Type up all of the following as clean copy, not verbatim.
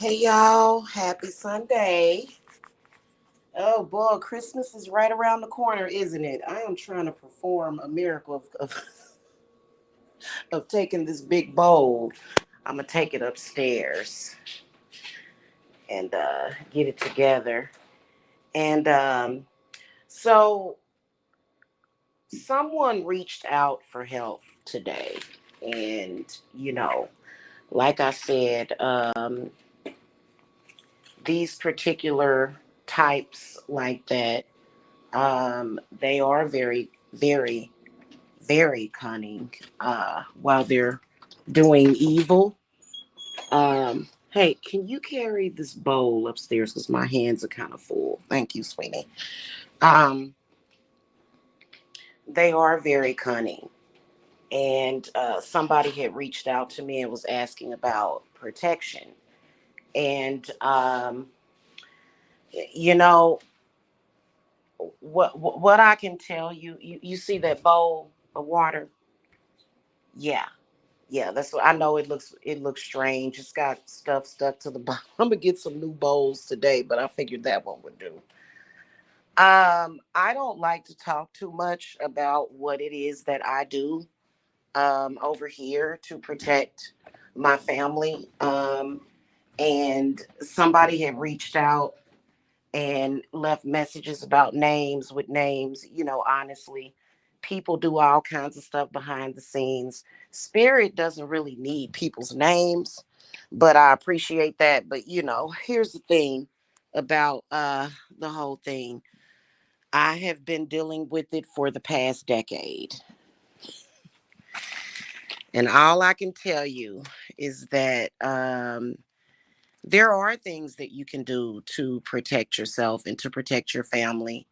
Hey y'all, happy Sunday. Oh boy, Christmas is right around the corner, isn't it? I am trying to perform a miracle of taking this big bowl. I'm going to take it upstairs and get it together. And so, someone reached out for help today. And, like I said, these particular types like that, they are very, very, very cunning while they're doing evil. Hey, can you carry this bowl upstairs? Because my hands are kind of full. Thank you, sweetie. Um, they are very cunning. And somebody had reached out to me and was asking about protection. And, you know, what I can tell you, you see that bowl of water? Yeah. Yeah, that's what I know. It looks strange. It's got stuff stuck to the bottom. I'm gonna get some new bowls today, but I figured that one would do. I don't like to talk too much about what it is that I do over here to protect my family. And somebody had reached out and left messages about names with names. Honestly, people do all kinds of stuff behind the scenes. Spirit doesn't really need people's names, but I appreciate that. But here's the thing about the whole thing. I have been dealing with it for the past decade. And all I can tell you is that there are things that you can do to protect yourself and to protect your family.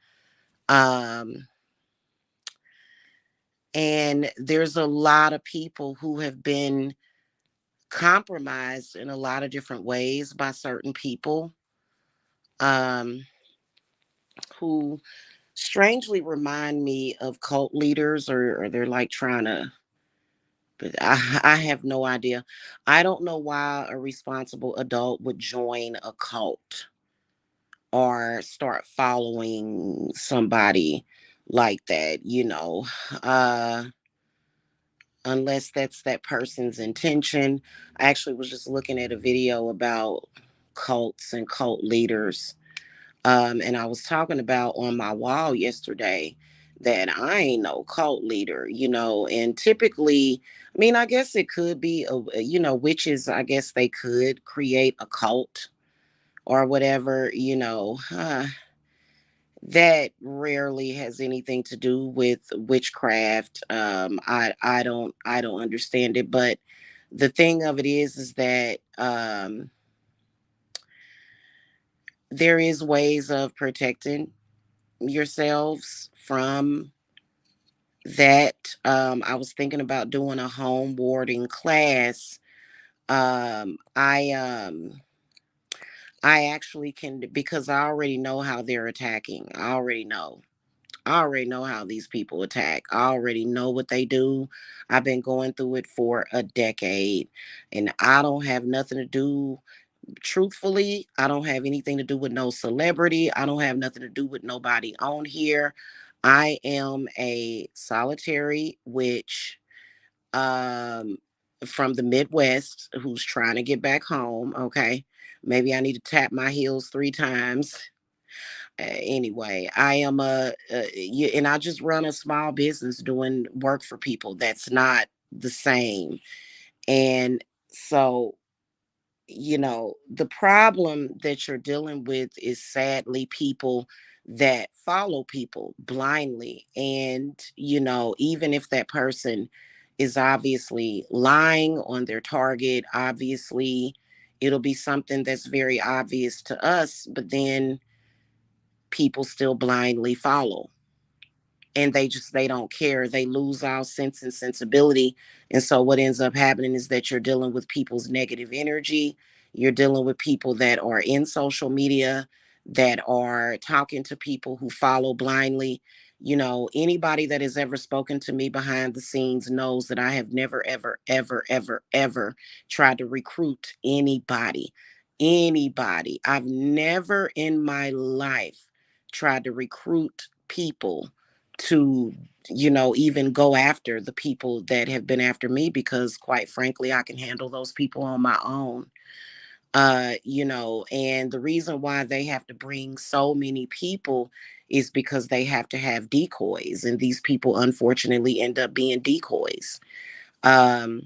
Um, And there's a lot of people who have been compromised in a lot of different ways by certain people, um, who strangely remind me of cult leaders, or they're like trying to, but I have no idea. I don't know why a responsible adult would join a cult or start following somebody like that. Uh, unless that's that person's intention. I actually was just looking at a video about cults and cult leaders. And I was talking about on my wall yesterday that I ain't no cult leader. And typically, I mean, I guess it could be, witches, I guess they could create a cult or whatever. That rarely has anything to do with witchcraft. I don't understand it, but the thing of it is that there is ways of protecting yourselves from that. I was thinking about doing a home warding class. Um, I um, I actually can, because I already know how they're attacking. I already know how these people attack. I already know what they do. I've been going through it for a decade, and I don't have nothing to do. Truthfully, I don't have anything to do with no celebrity. I don't have nothing to do with nobody on here. I am a solitary witch, um from the Midwest, who's trying to get back home. Okay, maybe I need to tap my heels 3 times. Anyway, I am and I just run a small business doing work for people. That's not the same. And so, the problem that you're dealing with is sadly people that follow people blindly. And, even if that person is obviously lying on their target, obviously it'll be something that's very obvious to us, but then people still blindly follow, and they don't care. They lose all sense and sensibility. And so what ends up happening is that you're dealing with people's negative energy. You're dealing with people that are in social media, that are talking to people who follow blindly. Anybody that has ever spoken to me behind the scenes knows that I have never, ever, ever, ever, ever tried to recruit anybody. anybody. I've never in my life tried to recruit people to, even go after the people that have been after me, because quite frankly, I can handle those people on my own. And the reason why they have to bring so many people is because they have to have decoys, and these people unfortunately end up being decoys. Um,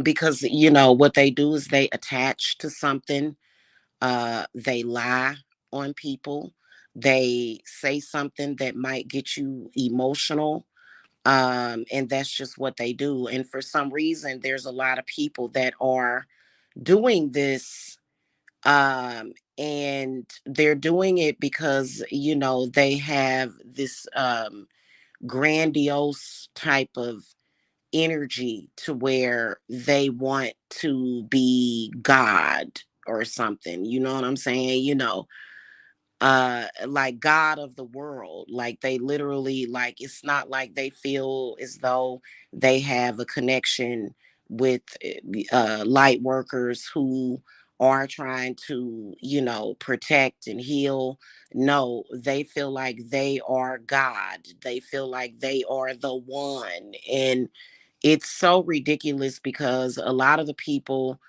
because what they do is they attach to something, they lie on people, they say something that might get you emotional, and that's just what they do. And for some reason, there's a lot of people that are doing this, and they're doing it because they have this grandiose type of energy to where they want to be God or something. You know what I'm saying? Like God of the world. Like they literally, like, it's not like they feel as though they have a connection with light workers who are trying to, protect and heal. No, they feel like they are God. They feel like they are the one. And it's so ridiculous because a lot of the people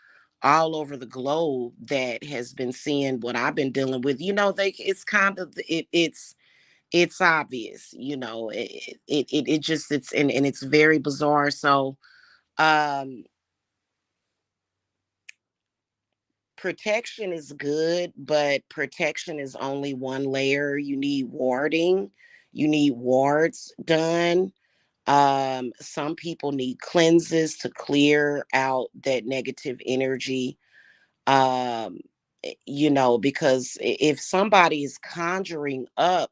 all over the globe that has been seeing what I've been dealing with, it's kind of it's obvious, it just and it's very bizarre. So um protection is good, but protection is only one layer. You need warding, you need wards done. Some people need cleanses to clear out that negative energy. um because if somebody is conjuring up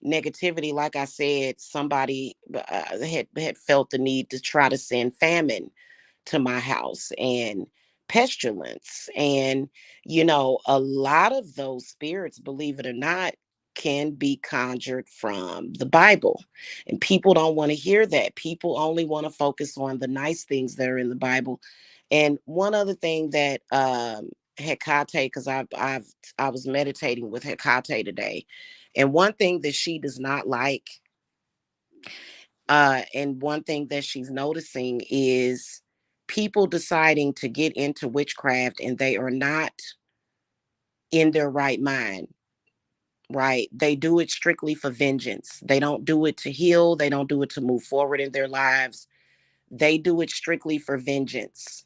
negativity, like I said, somebody had felt the need to try to send famine to my house and pestilence. And a lot of those spirits, believe it or not, can be conjured from the Bible. And people don't want to hear that. People only want to focus on the nice things that are in the Bible. And one other thing that Hecate, because I was meditating with Hecate today, and one thing that she does not like, and one thing that she's noticing is people deciding to get into witchcraft and they are not in their right mind, right? They do it strictly for vengeance. They don't do it to heal, they don't do it to move forward in their lives. They do it strictly for vengeance.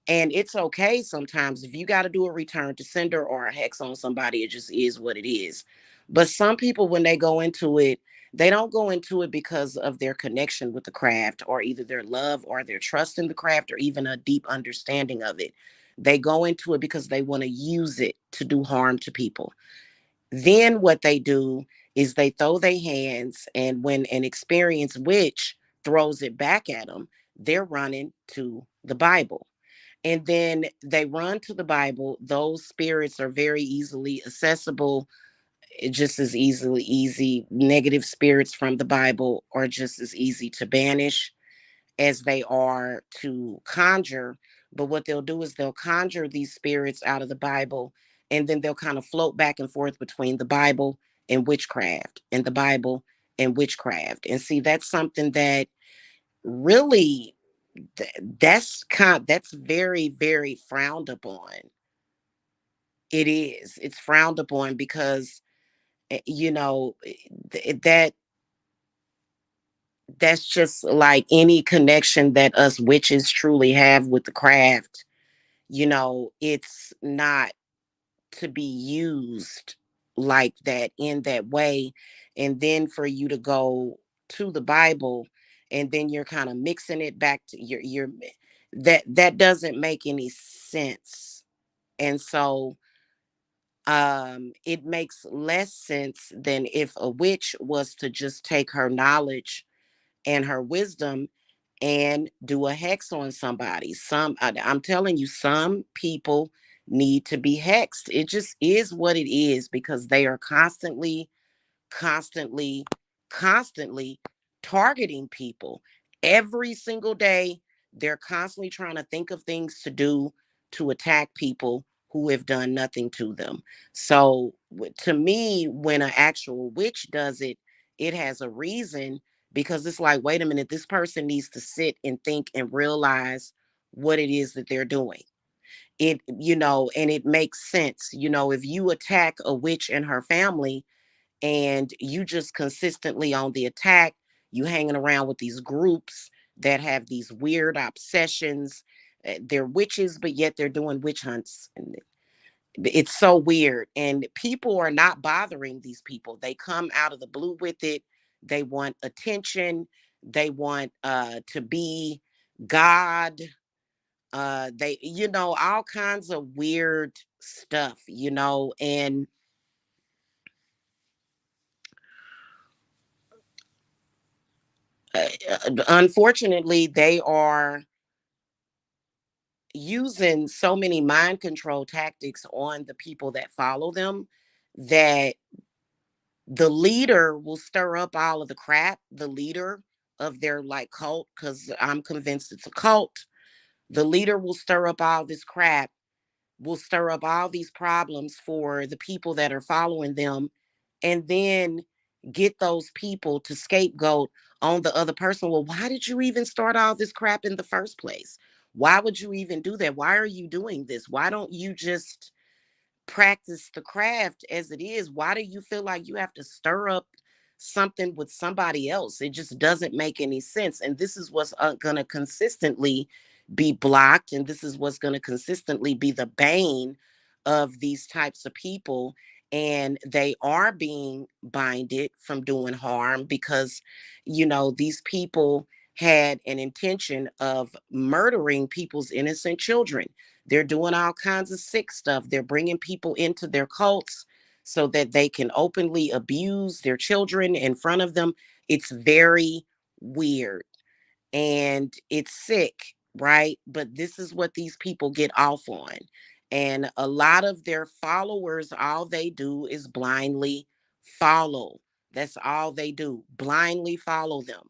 And it's okay sometimes if you got to do a return to sender or a hex on somebody, it just is what it is. But some people, when they go into it, they don't go into it because of their connection with the craft, or either their love or their trust in the craft, or even a deep understanding of it. They go into it because they want to use it to do harm to people. Then what they do is they throw their hands, and when an experienced witch throws it back at them, they're running to the Bible. And then they run to the Bible. Those spirits are very easily accessible, just as easy. Negative spirits from the Bible are just as easy to banish as they are to conjure. But what they'll do is they'll conjure these spirits out of the Bible, and then they'll kind of float back and forth between the Bible and witchcraft, and the Bible and witchcraft. And see, that's something that really, that's very, very frowned upon. It is. It's frowned upon because that that's just like any connection that us witches truly have with the craft. It's not to be used like that, in that way. And then for you to go to the Bible, and then you're kind of mixing it back to your that doesn't make any sense. And so it makes less sense than if a witch was to just take her knowledge and her wisdom and do a hex on somebody. I'm telling you, some people need to be hexed. It just is what it is, because they are constantly, constantly targeting people every single day. They're constantly trying to think of things to do to attack people who have done nothing to them. So to me, when an actual witch does it, it has a reason, because it's like, wait a minute, this person needs to sit and think and realize what it is that they're doing. And it makes sense. If you attack a witch and her family, and you just consistently on the attack, you hanging around with these groups that have these weird obsessions. They're witches, but yet they're doing witch hunts. And it's so weird. And people are not bothering these people. They come out of the blue with it. They want attention. They want to be God. They, all kinds of weird stuff, and unfortunately, they are using so many mind control tactics on the people that follow them, that the leader will stir up all of the crap. The leader of their like cult, because I'm convinced it's a cult. The leader will stir up all this crap, will stir up all these problems for the people that are following them, and then get those people to scapegoat on the other person. Well, why did you even start all this crap in the first place? Why would you even do that? Why are you doing this? Why don't you just practice the craft as it is? Why do you feel like you have to stir up something with somebody else? It just doesn't make any sense. And this is what's going to consistently be blocked. And this is what's going to consistently be the bane of these types of people. And they are being binded from doing harm because, these people had an intention of murdering people's innocent children. They're doing all kinds of sick stuff. They're bringing people into their cults so that they can openly abuse their children in front of them. It's very weird and it's sick, right? But this is what these people get off on. And a lot of their followers, all they do is blindly follow. That's all they do, blindly follow them.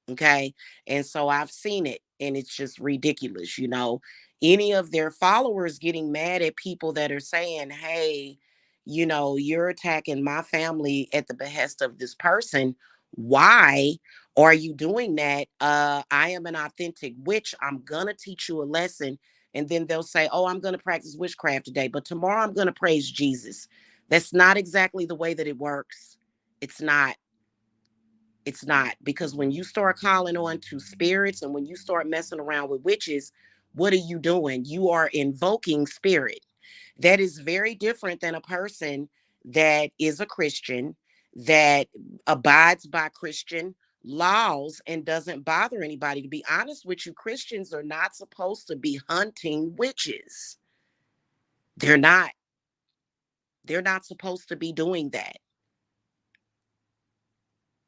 Okay. And so I've seen it, and it's just ridiculous. Any of their followers getting mad at people that are saying, hey, you're attacking my family at the behest of this person. Why? Or are you doing that? I am an authentic witch. I'm going to teach you a lesson. And then they'll say, oh, I'm going to practice witchcraft today, but tomorrow I'm going to praise Jesus. That's not exactly the way that it works. It's not. It's not. Because when you start calling on to spirits and when you start messing around with witches, what are you doing? You are invoking spirit. That is very different than a person that is a Christian, that abides by Christian laws and doesn't bother anybody. To be honest with you, Christians are not supposed to be hunting witches. They're not. They're not supposed to be doing that.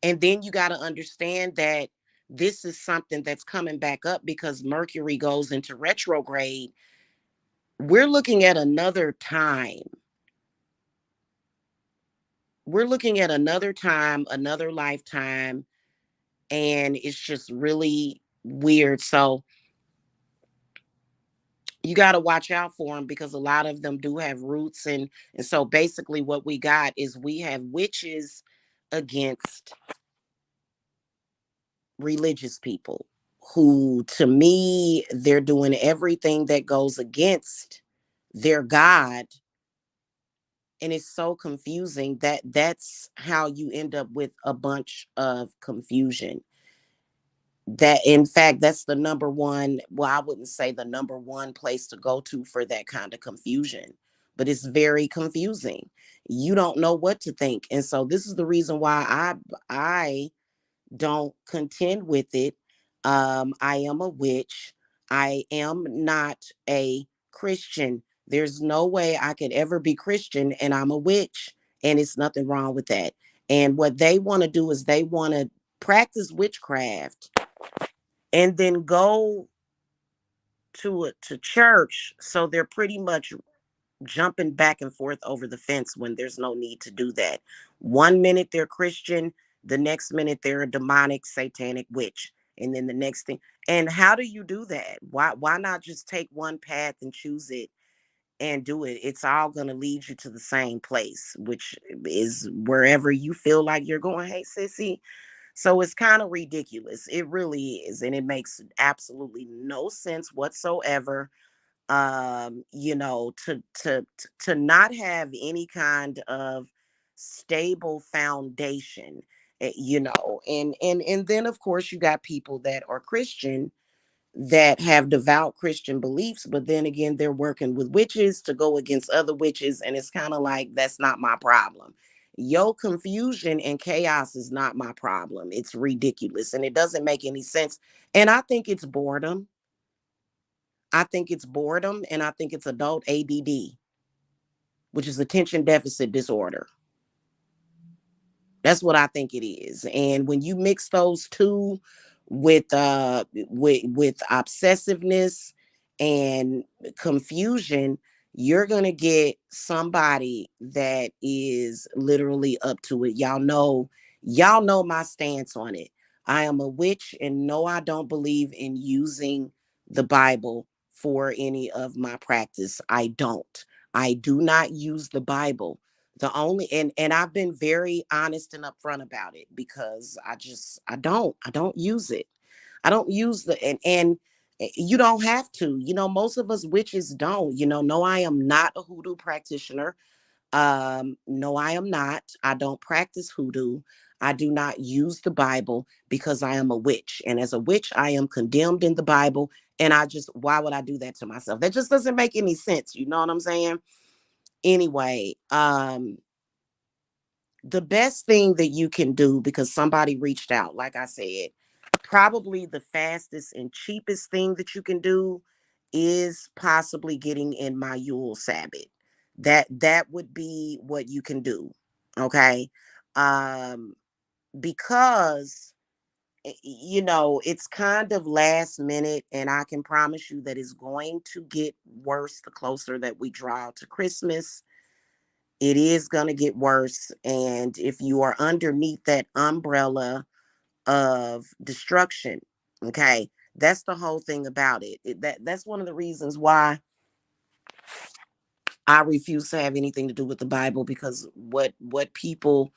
And then you got to understand that this is something that's coming back up because Mercury goes into retrograde. We're looking at another time. We're looking at another time, another lifetime, and it's just really weird. So you got to watch out for them because a lot of them do have roots, and so basically what we got is we have witches against religious people who, to me, they're doing everything that goes against their God. And it's so confusing that that's how you end up with a bunch of confusion. That, in fact, that's the number one, well, I wouldn't say the number one place to go to for that kind of confusion, but it's very confusing. You don't know what to think. And so this is the reason why I don't contend with it. I am a witch. I am not a Christian. There's no way I could ever be Christian and I'm a witch. And it's nothing wrong with that. And what they want to do is they want to practice witchcraft and then go to church. So they're pretty much jumping back and forth over the fence when there's no need to do that. One minute they're Christian, the next minute they're a demonic satanic witch. and then the next thing. And how do you do that? Why not just take one path and choose it and do it? It's all going to lead you to the same place, which is wherever you feel like you're going. Hey, sissy. So it's kind of ridiculous. It really is. And it makes absolutely no sense whatsoever. To not have any kind of stable foundation, and then of course you got people that are Christian, that have devout Christian beliefs, but then again, they're working with witches to go against other witches. And it's kind of like, that's not my problem. Your confusion and chaos is not my problem. It's ridiculous and it doesn't make any sense. And I think it's boredom. I think it's boredom and I think it's adult ADD, which is attention deficit disorder. That's what I think it is. And when you mix those two with obsessiveness and confusion, you're going to get somebody that is literally up to it. Y'all know my stance on it. I am a witch and no, I don't believe in using the Bible for any of my practice. I don't. I do not use the Bible. The only and I've been very honest and upfront about it, because I don't use it. I don't use the, and you don't have to. Most of us witches don't. No, I am not a hoodoo practitioner. No, I am not. I don't practice hoodoo. I do not use the Bible because I am a witch. And as a witch, I am condemned in the Bible. And why would I do that to myself? That just doesn't make any sense. You know what I'm saying? Anyway, the best thing that you can do, because somebody reached out, like I said, probably the fastest and cheapest thing that you can do is possibly getting in my Yule Sabbath. That would be what you can do. Okay. um because it's kind of last minute, and I can promise you that it's going to get worse the closer that we draw to Christmas. It is going to get worse. And if you are underneath that umbrella of destruction, okay, that's the whole thing about it. That's one of the reasons why I refuse to have anything to do with the Bible, because what people,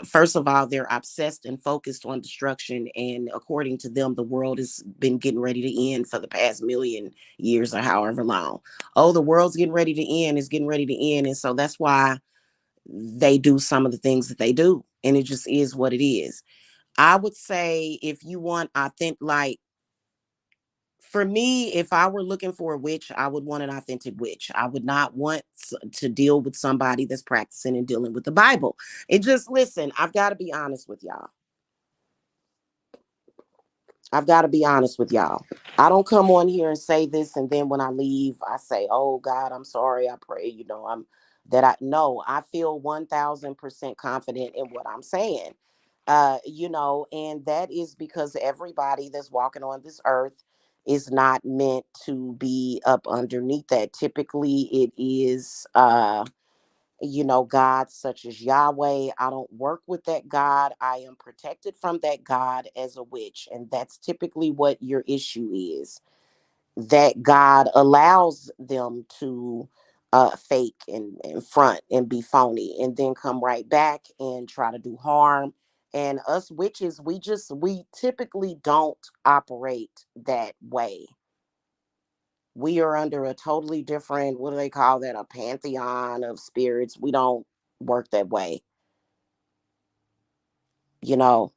first of all, they're obsessed and focused on destruction, and according to them, the world has been getting ready to end for the past million years or however long. Oh, the world's getting ready to end, it's getting ready to end. And so that's why they do some of the things that they do, and it just is what it is. I would say, if you want authentic, like, for me, if I were looking for a witch, I would want an authentic witch. I would not want to deal with somebody that's practicing and dealing with the Bible. It just, listen, I've got to be honest with y'all. I've got to be honest with y'all. I don't come on here and say this, and then when I leave, I say, "Oh God, I'm sorry. I pray." I'm that I no. I feel 1,000% confident in what I'm saying. And that is because everybody that's walking on this earth is not meant to be up underneath that. Typically, it is gods such as Yahweh. I don't work with that God. I am protected from that God as a witch. And that's typically what your issue is. That God allows them to fake and front and be phony, and then come right back and try to do harm. And us witches, we typically don't operate that way. We are under a totally different, what do they call that, a pantheon of spirits. We don't work that way, you know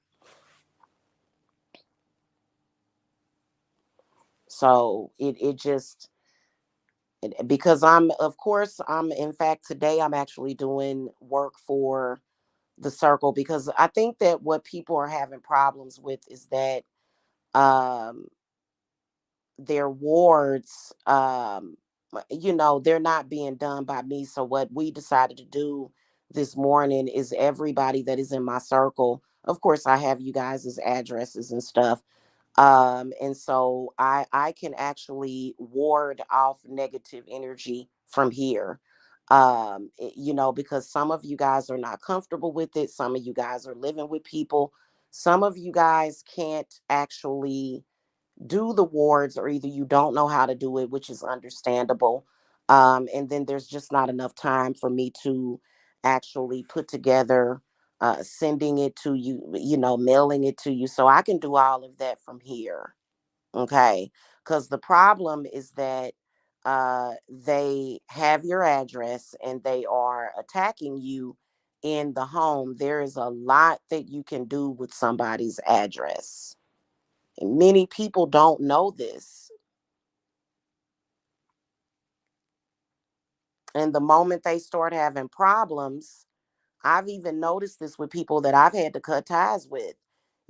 so it just, because I'm, in fact, today I'm actually doing work for the circle, because I think that what people are having problems with is that um their wards, they're not being done by me. So what we decided to do this morning is, everybody that is in my circle, of course I have you guys' addresses and stuff. And so I can actually ward off negative energy from here. Because some of you guys are not comfortable with it, some of you guys are living with people, Some of you guys can't actually do the wards, or either you don't know how to do it, which is understandable. And then there's just not enough time for me to actually put together sending it to you, mailing it to you. So I can do all of that from here. Okay. Because the problem is that they have your address and they are attacking you in the home. There is a lot that you can do with somebody's address. And many people don't know this. And the moment they start having problems, I've even noticed this with people that I've had to cut ties with.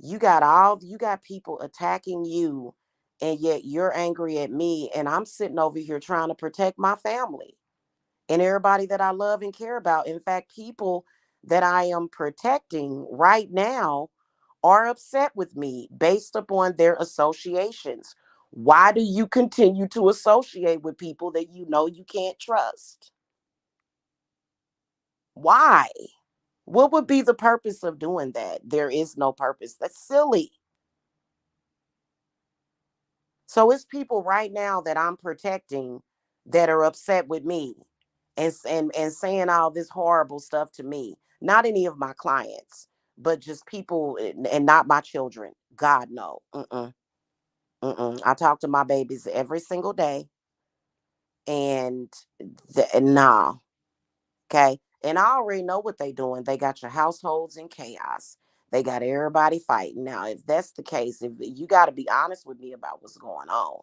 You got people attacking you, and yet you're angry at me, and I'm sitting over here trying to protect my family and everybody that I love and care about. In fact, people that I am protecting right now are upset with me based upon their associations. Why do you continue to associate with people that you know you can't trust? Why? What would be the purpose of doing that? There is no purpose. That's silly. So it's people right now that I'm protecting that are upset with me and saying all this horrible stuff to me. Not any of my clients, but just people and not my children. God no. Mm-mm, mm-mm. I talk to my babies every single day, and nah. Okay. And I already know what they're doing. They got your households in chaos. They got everybody fighting. Now, if that's the case, if you got to be honest with me about what's going on,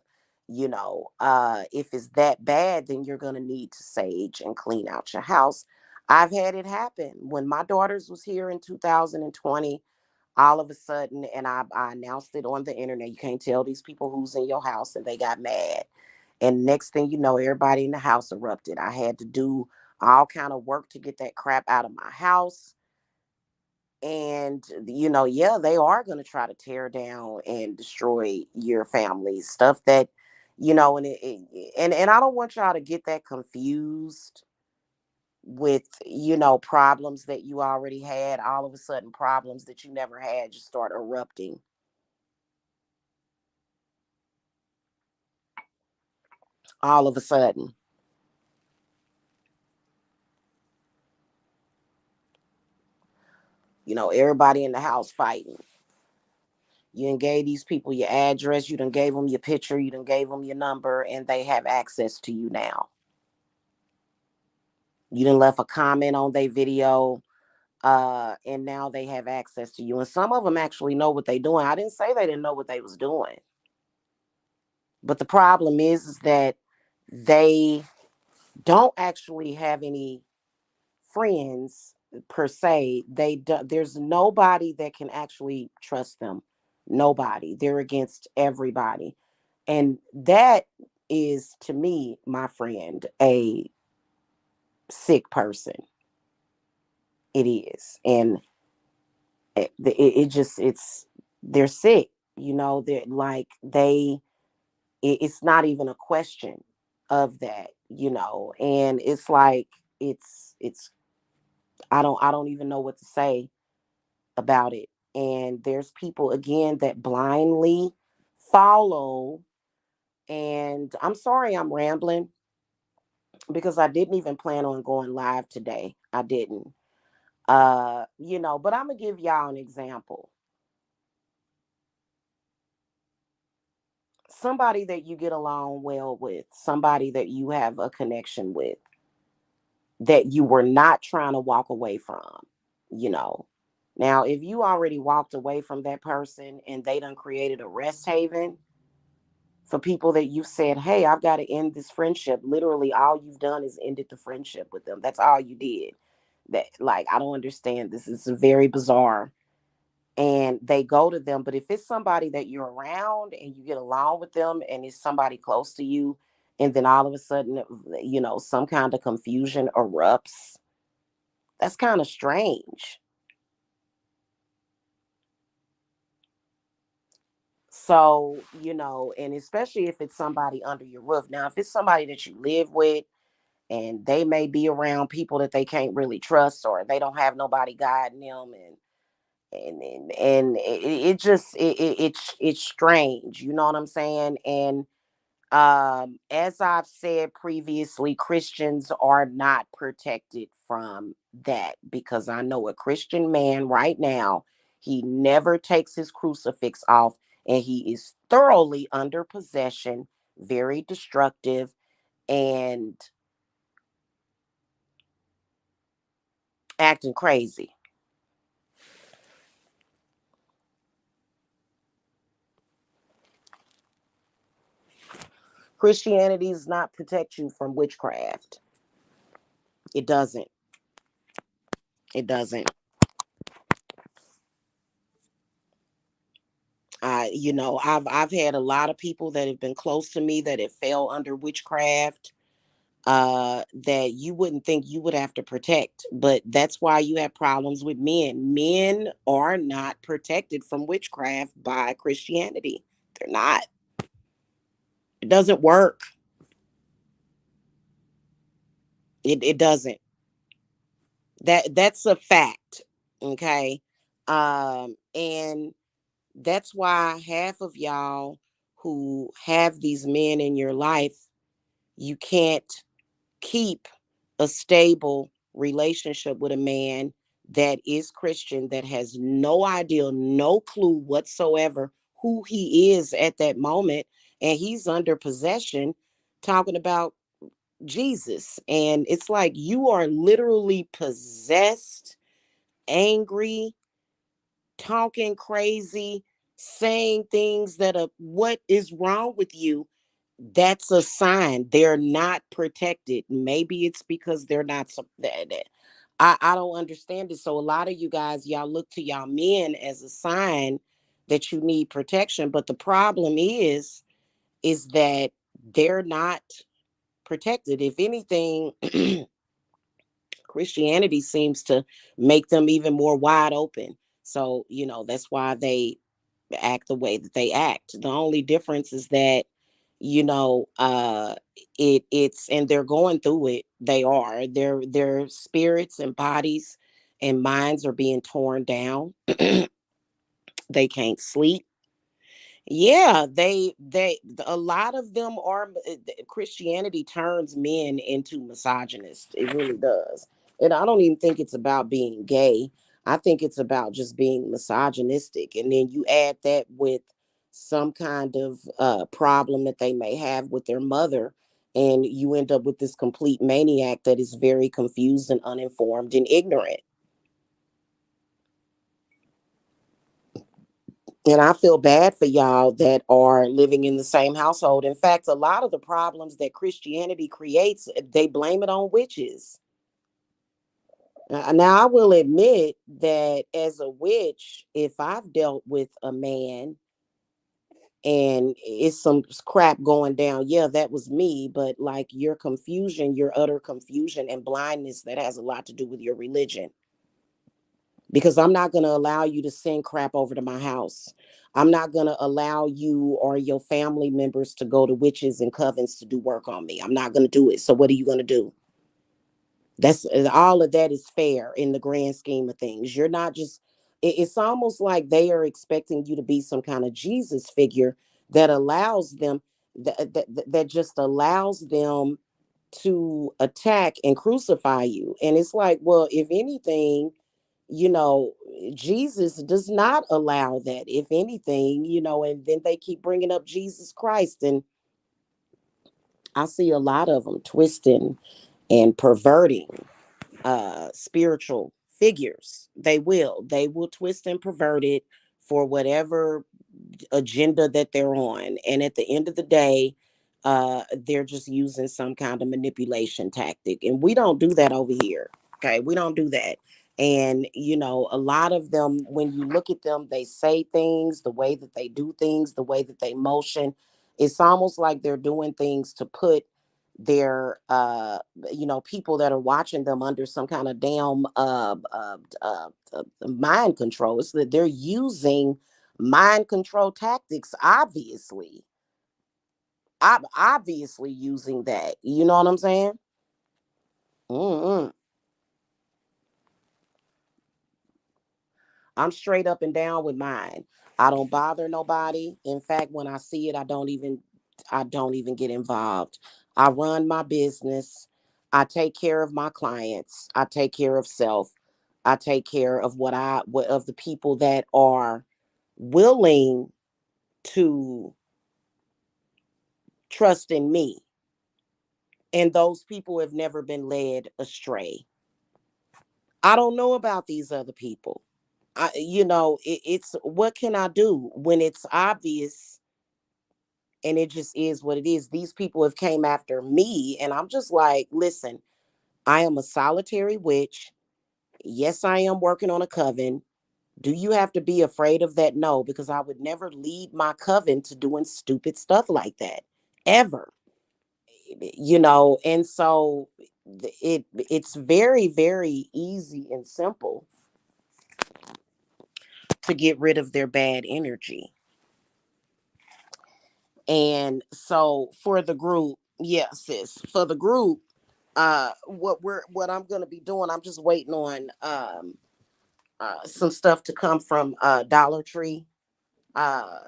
if it's that bad, then you're going to need to sage and clean out your house. I've had it happen when my daughters was here in 2020, all of a sudden, and I announced it on the internet. You can't tell these people who's in your house, and they got mad. And next thing you know, everybody in the house erupted. I had to do all kind of work to get that crap out of my house. And yeah, they are going to try to tear down and destroy your family stuff that, and I don't want y'all to get that confused with problems that you already had. All of a sudden, problems that you never had just start erupting all of a sudden. Everybody in the house fighting. You done gave these people your address, you done gave them your picture, you done gave them your number, and they have access to you now. You done left a comment on their video, and now they have access to you. And some of them actually know what they're doing. I didn't say they didn't know what they was doing. But the problem is that they don't actually have any friends per se. There's nobody that can actually trust them. Nobody. They're against everybody. And that is, to me, my friend, a sick person. It is. And it just, they're sick. They're like, it's not even a question of that. And it's like, it's, I don't even know what to say about it. And there's people again that blindly follow. And I'm sorry I'm rambling because I didn't even plan on going live today. I didn't. But I'm gonna give y'all an example. Somebody that you get along well with, somebody that you have a connection with, that you were not trying to walk away from, you know. Now, if you already walked away from that person and they done created a rest haven for people that you've said, hey, I've got to end this friendship. Literally, all you've done is ended the friendship with them. That's all you did. That, like, I don't understand. This is very bizarre. And they go to them. But if it's somebody that you're around and you get along with them and it's somebody close to you, and then all of a sudden, some kind of confusion erupts, that's kind of strange. So, and especially if it's somebody under your roof. Now, if it's somebody that you live with and they may be around people that they can't really trust, or they don't have nobody guiding them, and it just it's strange, you know what I'm saying? And as I've said previously, Christians are not protected from that, because I know a Christian man right now, he never takes his crucifix off, and he is thoroughly under possession, very destructive, and acting crazy. Christianity does not protect you from witchcraft. It doesn't. It doesn't. I've had a lot of people that have been close to me that have fell under witchcraft, that you wouldn't think you would have to protect. But that's why you have problems with men. Men are not protected from witchcraft by Christianity. They're not. It doesn't work. It doesn't. That's a fact. Okay. And that's why half of y'all who have these men in your life, you can't keep a stable relationship with a man that is Christian, that has no idea, no clue whatsoever who he is at that moment. And he's under possession talking about Jesus. And it's like you are literally possessed, angry, talking crazy, saying things that are, what is wrong with you? That's a sign they're not protected. Maybe it's because they're not I don't understand it. So a lot of you guys, y'all look to y'all men as a sign that you need protection, but the problem is that they're not protected. If anything, Christianity seems to make them even more wide open. So, that's why they act the way that they act. The only difference is that, you know, uh it's, and they're going through it. They are. Their spirits and bodies and minds are being torn down. They can't sleep. Yeah, a lot of them are. Christianity turns men into misogynists. It really does. And I don't even think it's about being gay. I think it's about just being misogynistic. And then you add that with some kind of problem that they may have with their mother, and you end up with this complete maniac that is very confused and uninformed and ignorant. And I feel bad for y'all that are living in the same household. In fact, a lot of the problems that Christianity creates, they blame it on witches. Now, I will admit that as a witch, if I've dealt with a man and it's some crap going down, yeah, that was me. But like your confusion, your utter confusion and blindness, that has a lot to do with your religion, because I'm not going to allow you to send crap over to my house. I'm not going to allow you or your family members to go to witches and covens to do work on me. I'm not going to do it. So what are you going to do? That's all of that is fair in the grand scheme of things. You're not just, it's almost like they are expecting you to be some kind of Jesus figure that allows them, that just allows them to attack and crucify you. And it's like, well, if anything, you know, Jesus does not allow that, if anything, and then they keep bringing up Jesus Christ. And I see a lot of them twisting and perverting spiritual figures. They will twist and pervert it for whatever agenda that they're on. And at the end of the day, they're just using some kind of manipulation tactic. And we don't do that over here. Okay. We don't do that. And, a lot of them, when you look at them, they say things, the way that they do things, the way that they motion, it's almost like they're doing things to put their people that are watching them under some kind of damn mind control. It's that they're using mind control tactics, obviously using that, you know what I'm saying? Mm-hmm. I'm straight up and down with mine. I don't bother nobody. In fact, when I see it, I don't even get involved. I run my business. I take care of my clients. I take care of self. I take care of of the people that are willing to trust in me. And those people have never been led astray. I don't know about these other people. It's what can I do when it's obvious and it just is what it is. These people have came after me and I'm just like, listen, I am a solitary witch. Yes, I am working on a coven. Do you have to be afraid of that? No, because I would never lead my coven to doing stupid stuff like that ever. And so it's very, very easy and simple to get rid of their bad energy. And so for the group, yes, sis, for the group, what I'm gonna be doing, I'm just waiting on some stuff to come from Dollar Tree. Uh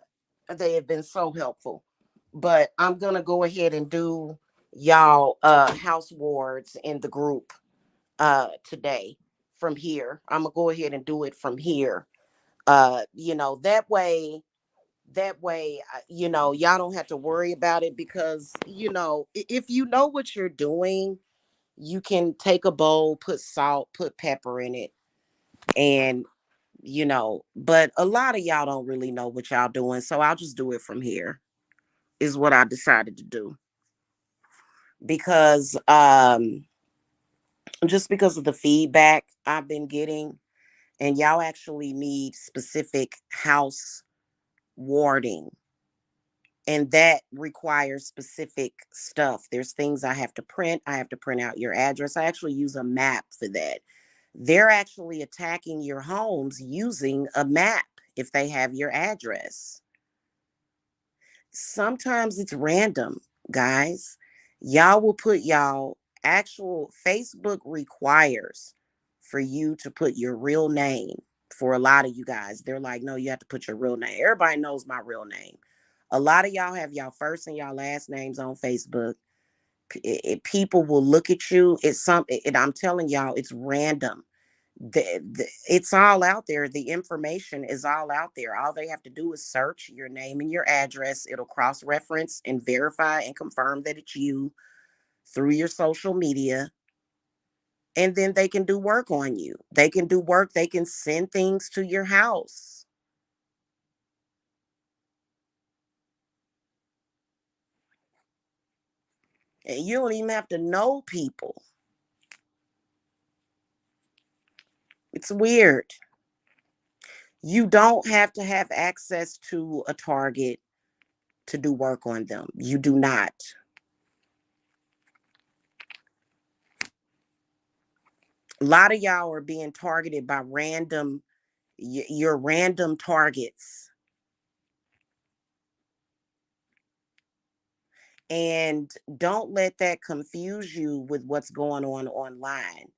they have been so helpful. But I'm gonna go ahead and do y'all house wards in the group today from here. I'm gonna go ahead and do it from here. That way, y'all don't have to worry about it because if you know what you're doing, you can take a bowl, put salt, put pepper in it, and but a lot of y'all don't really know what y'all doing, so I'll just do it from here. Is what I decided to do because just because of the feedback I've been getting, and y'all actually need specific house warding, and that requires specific stuff. There's things I have to print. I have to print out your address. I actually use a map for that. They're actually attacking your homes using a map if they have your address. Sometimes it's random, guys. Y'all will put y'all actual Facebook requires for you to put your real name. For a lot of you guys, they're like, no, you have to put your real name. Everybody knows my real name. A lot of y'all have y'all first and y'all last names on Facebook. People will look at you. It's something, and I'm telling y'all, it's random. It's all out there. The information is all out there. All they have to do is search your name and your address. It'll cross reference and verify and confirm that it's you through your social media. And then they can do work on you. They can do work. They can send things to your house. And you don't even have to know people. It's weird. You don't have to have access to a target to do work on them. You do not. A lot of y'all are being targeted by your random targets. And don't let that confuse you with what's going on online.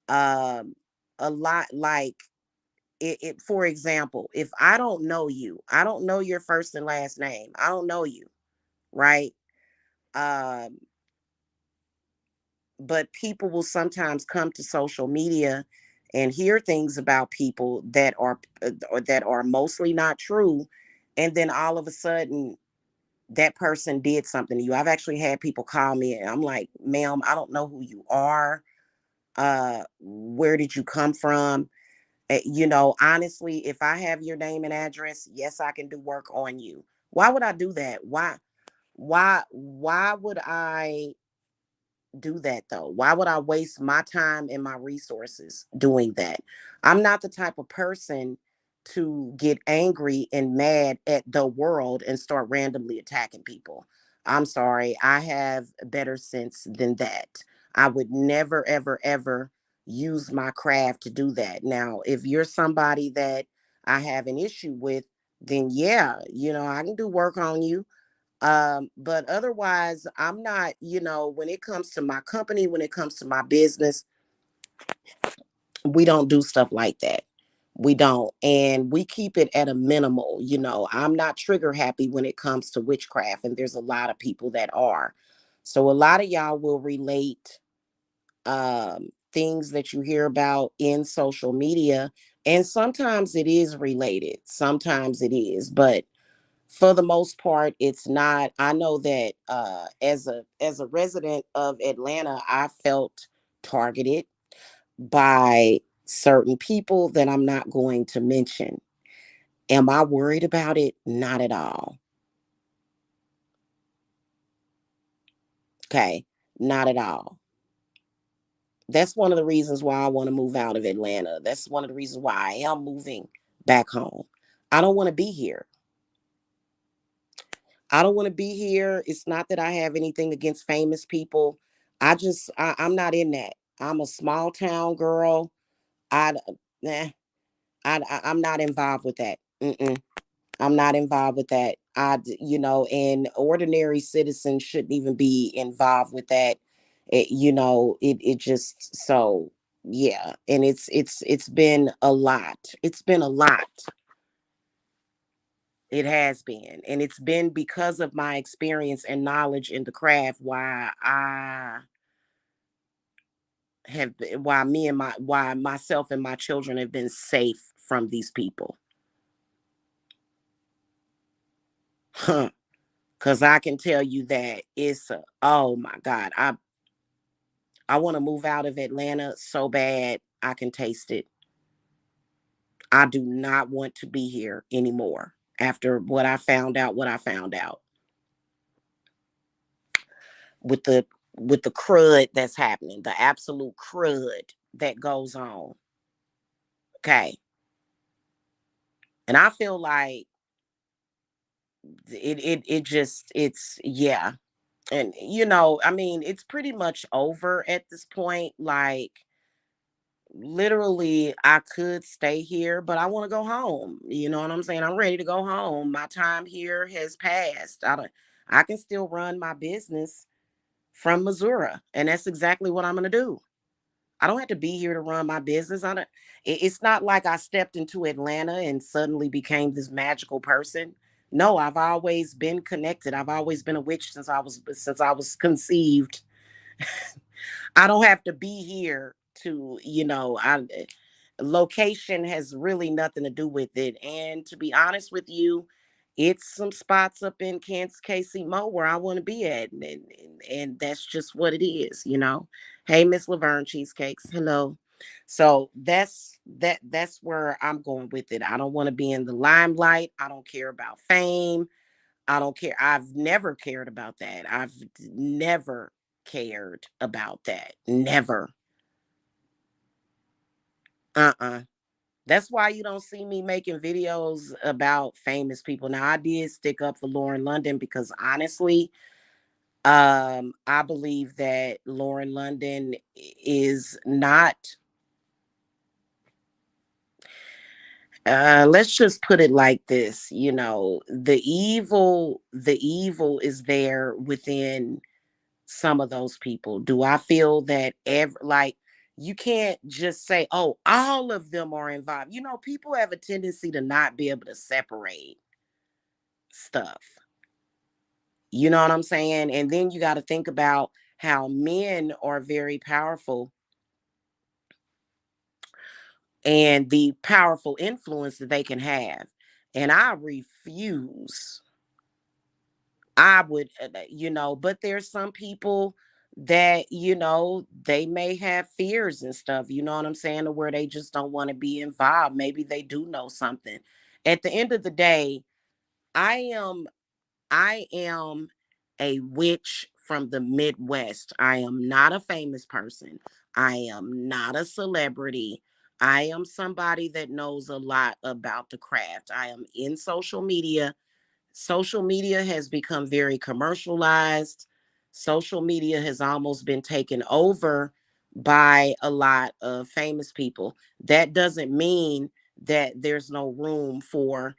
Um, a lot like for example, if I don't know you, I don't know your first and last name. I don't know you, right? Um, but people will sometimes come to social media and hear things about people that are mostly not true, and then all of a sudden that person did something to you. I've actually had people call me and I'm like, ma'am, I don't know who you are. Where did you come from? Honestly, if I have your name and address, yes, I can do work on you. Why would I do that? Why would I do that though? Why would I waste my time and my resources doing that? I'm not the type of person to get angry and mad at the world and start randomly attacking people. I'm sorry. I have better sense than that. I would never, ever, ever use my craft to do that. Now, if you're somebody that I have an issue with, then yeah, I can do work on you. But otherwise, I'm not, when it comes to my company, when it comes to my business, we don't do stuff like that. We don't. And we keep it at a minimal. I'm not trigger happy when it comes to witchcraft. And there's a lot of people that are. So a lot of y'all will relate things that you hear about in social media. And sometimes it is related. Sometimes it is. But for the most part, it's not. I know that as a resident of Atlanta, I felt targeted by certain people that I'm not going to mention. Am I worried about it? Not at all. Okay. Not at all. That's one of the reasons why I want to move out of Atlanta. That's one of the reasons why I am moving back home. I don't want to be here. I don't want to be here. It's not that I have anything against famous people. I'm not in that. I'm a small town girl. I, nah, I'm not involved with that. Mm-mm. I'm not involved with that. And ordinary citizens shouldn't even be involved with that. It just so yeah, and it's been a lot. It's been a lot. It has been, and it's been because of my experience and knowledge in the craft why myself and my children have been safe from these people. Huh. Cause I can tell you that oh my God, I want to move out of Atlanta so bad. I can taste it. I do not want to be here anymore after what I found out with the crud that's happening, the absolute crud that goes on. Okay. And I feel like it just it's yeah. And I mean, it's pretty much over at this point. Like literally I could stay here, but I want to go home. You know what I'm saying? I'm ready to go home. My time here has passed. I can still run my business from Missouri, and that's exactly what I'm going to do. I don't have to be here to run my business. I don't It's not like I stepped into Atlanta and suddenly became this magical person. No, I've always been connected. I've always been a witch since I was conceived. I don't have to be here I location has really nothing to do with it. And to be honest with you, it's some spots up in Kansas KC where I want to be at. And that's just what it is. Hey, Miss Laverne Cheesecakes. Hello. So that's where I'm going with it. I don't want to be in the limelight. I don't care about fame. I don't care. I've never cared about that. I've never cared about that. Never. Uh-uh. That's why you don't see me making videos about famous people. Now I did stick up for Lauren London because honestly, I believe that Lauren London is not let's just put it like this, the evil is there within some of those people. Do I feel that you can't just say, oh, all of them are involved. People have a tendency to not be able to separate stuff. You know what I'm saying? And then you got to think about how men are very powerful and the powerful influence that they can have. And I refuse. I would, but there's some people that, they may have fears and stuff, you know what I'm saying, to where they just don't want to be involved. Maybe they do know something. At the end of the day, I am I am a witch from the Midwest. I am not a famous person. I am not a celebrity. I am somebody that knows a lot about the craft. I am in social media. Social media has become very commercialized. Social media has almost been taken over by a lot of famous people. That doesn't mean that there's no room for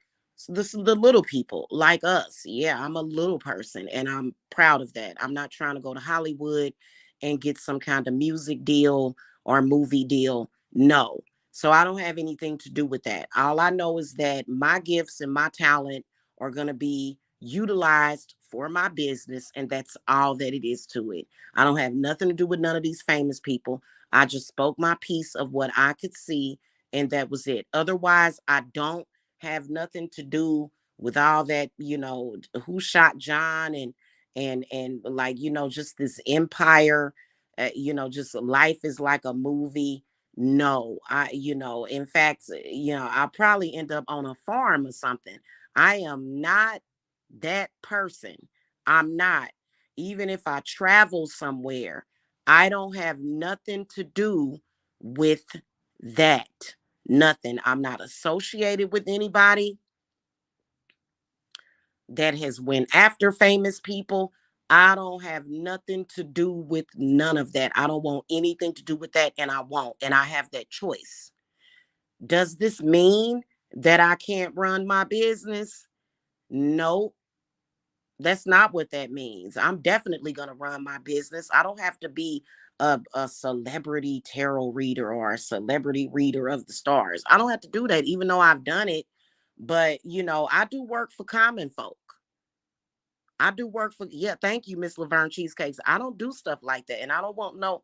the little people like us. Yeah, I'm a little person and I'm proud of that. I'm not trying to go to Hollywood and get some kind of music deal or movie deal. No. So I don't have anything to do with that. All I know is that my gifts and my talent are going to be utilized for my business, and that's all that it is to it. I don't have nothing to do with none of these famous people. I just spoke my piece of what I could see, and that was it. Otherwise, I don't have nothing to do with all that, who shot John, and like, just this empire, just life is like a movie. No, in fact, I'll probably end up on a farm or something. I am not that person. I'm not. Even if I travel somewhere, I don't have nothing to do with that. Nothing. I'm not associated with anybody that has went after famous people. I don't have nothing to do with none of that. I don't want anything to do with that, and I won't. And I have that choice. Does this mean that I can't run my business? No, that's not what that means. I'm definitely going to run my business. I don't have to be a celebrity tarot reader or a celebrity reader of the stars. I don't have to do that, even though I've done it. But, I do work for common folk. I do work for, yeah, thank you, Miss Laverne Cheesecakes. I don't do stuff like that. And I don't want no,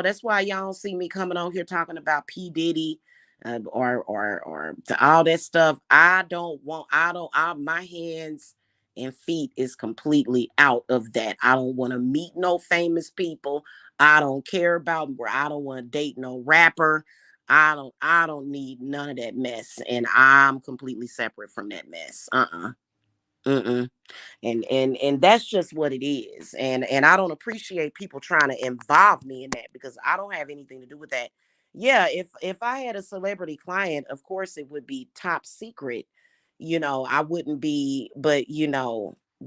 that's why y'all don't see me coming on here talking about P. Diddy, or all that stuff. My hands and feet is completely out of that. I don't want to meet no famous people. I don't care about where I don't want to date no rapper. I don't need none of that mess. And I'm completely separate from that mess. Mm-mm. And that's just what it is. And I don't appreciate people trying to involve me in that, because I don't have anything to do with that. Yeah, if I had a celebrity client, of course it would be top secret. I wouldn't be, but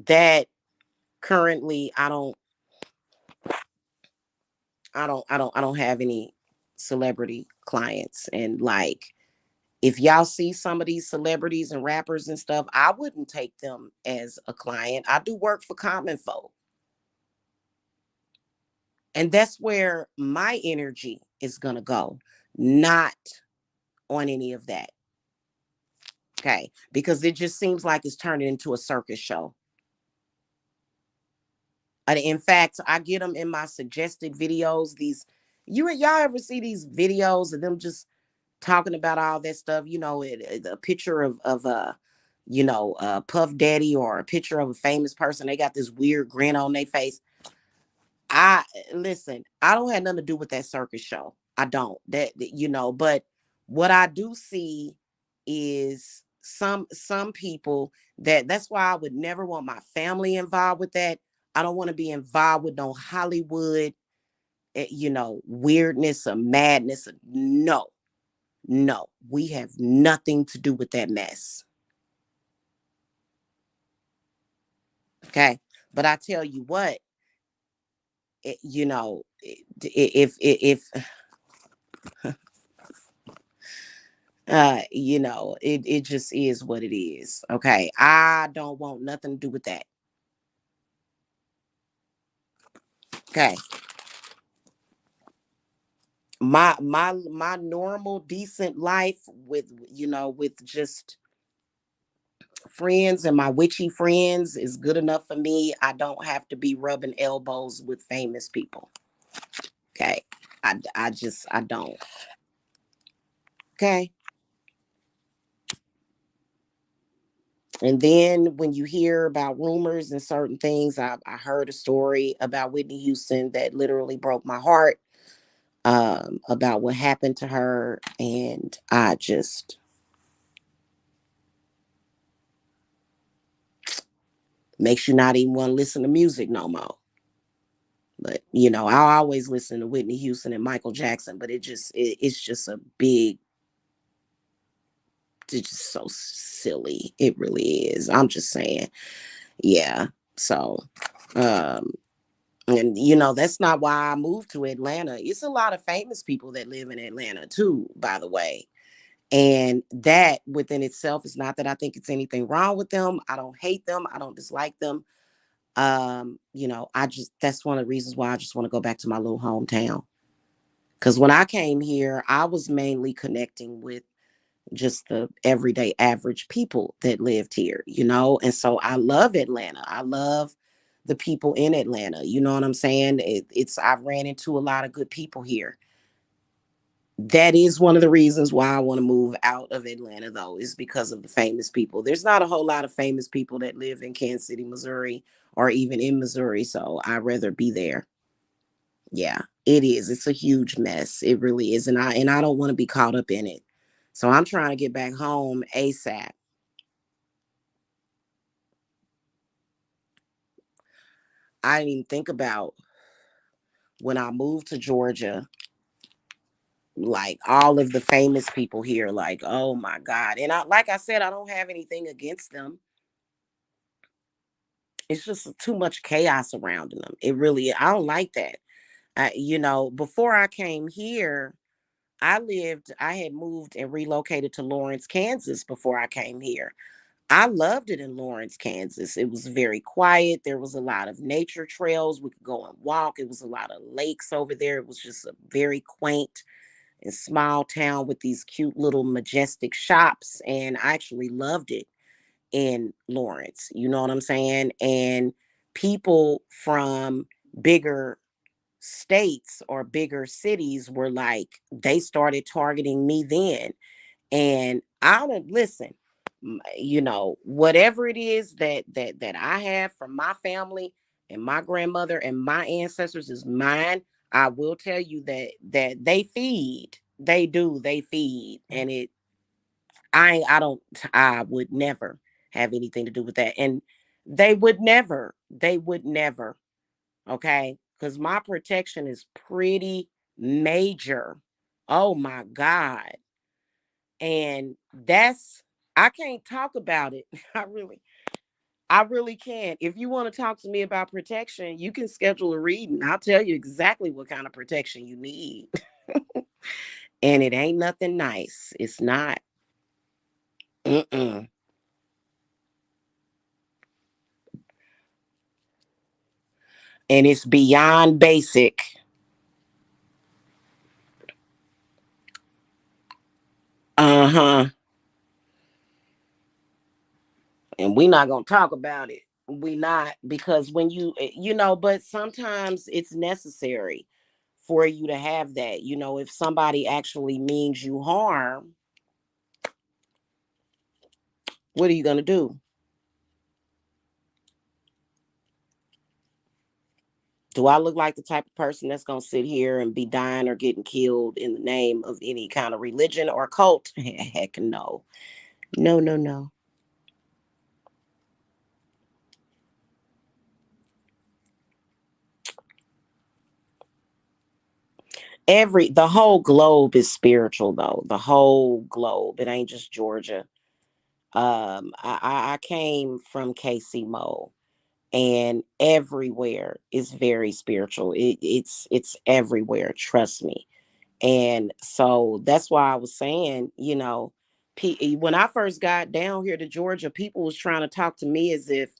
that currently I don't have any celebrity clients. And like, if y'all see some of these celebrities and rappers and stuff, I wouldn't take them as a client. I do work for common folk. And that's where my energy is going to go, not on any of that. Okay. Because it just seems like it's turning into a circus show. And in fact, I get them in my suggested videos. Y'all ever see these videos of them just talking about all that stuff? A picture of Puff Daddy, or a picture of a famous person. They got this weird grin on their face. I Listen, I don't have nothing to do with that circus show. I don't. But what I do see is some people that's why I would never want my family involved with that. I don't want to be involved with no Hollywood, weirdness or madness. No. No. We have nothing to do with that mess. Okay? But I tell you what, if it just is what it is. Okay, I don't want nothing to do with that. Okay, my normal decent life with just friends and my witchy friends is good enough for me. I don't have to be rubbing elbows with famous people. Okay, I don't. Okay. And then when you hear about rumors and certain things, I heard a story about Whitney Houston that literally broke my heart, about what happened to her. And I just makes you not even want to listen to music no more. But I always listen to Whitney Houston and Michael Jackson, but it's just a big, it's just so silly. It really is. I'm just saying. Yeah. So, um, and that's not why I moved to Atlanta. It's a lot of famous people that live in Atlanta too, by the way. And that within itself is not that I think it's anything wrong with them. I don't hate them. I don't dislike them. I just, that's one of the reasons why I just want to go back to my little hometown. Because when I came here, I was mainly connecting with just the everyday average people that lived here, And so I love Atlanta. I love the people in Atlanta. You know what I'm saying? I've ran into a lot of good people here. That is one of the reasons why I want to move out of Atlanta, though, is because of the famous people. There's not a whole lot of famous people that live in Kansas City, Missouri, or even in Missouri. So I'd rather be there. Yeah, it is. It's a huge mess. It really is. And I don't want to be caught up in it. So I'm trying to get back home ASAP. I didn't even think about when I moved to Georgia, like all of the famous people here, like, oh my God. And like I said, I don't have anything against them. It's just too much chaos surrounding them. It really, I don't like that. Before I came here, I had moved and relocated to Lawrence, Kansas before I came here. I loved it in Lawrence, Kansas. It was very quiet. There was a lot of nature trails. We could go and walk. It was a lot of lakes over there. It was just a very quaint and small town with these cute little majestic shops. And I actually loved it in Lawrence. You know what I'm saying? And people from bigger states or bigger cities were like, they started targeting me then. And I don't listen, whatever it is that I have from my family and my grandmother and my ancestors is mine. I will tell you that they feed. They do, they feed. And I don't I would never have anything to do with that. And they would never, okay? Because my protection is pretty major. Oh my God. And I can't talk about it. I really can't. If you want to talk to me about protection, you can schedule a reading. I'll tell you exactly what kind of protection you need. And it ain't nothing nice. It's not. Mm-mm. And it's beyond basic. Uh-huh. And we're not gonna talk about it. We not, because when but sometimes it's necessary for you to have that. If somebody actually means you harm, what are you gonna do? Do I look like the type of person that's gonna sit here and be dying or getting killed in the name of any kind of religion or cult? Heck no. No, no, no. The whole globe is spiritual, though. The whole globe. It ain't just Georgia. I came from KC and everywhere is very spiritual. It's everywhere, trust me. And so that's why I was saying, when I first got down here to Georgia, people was trying to talk to me as if,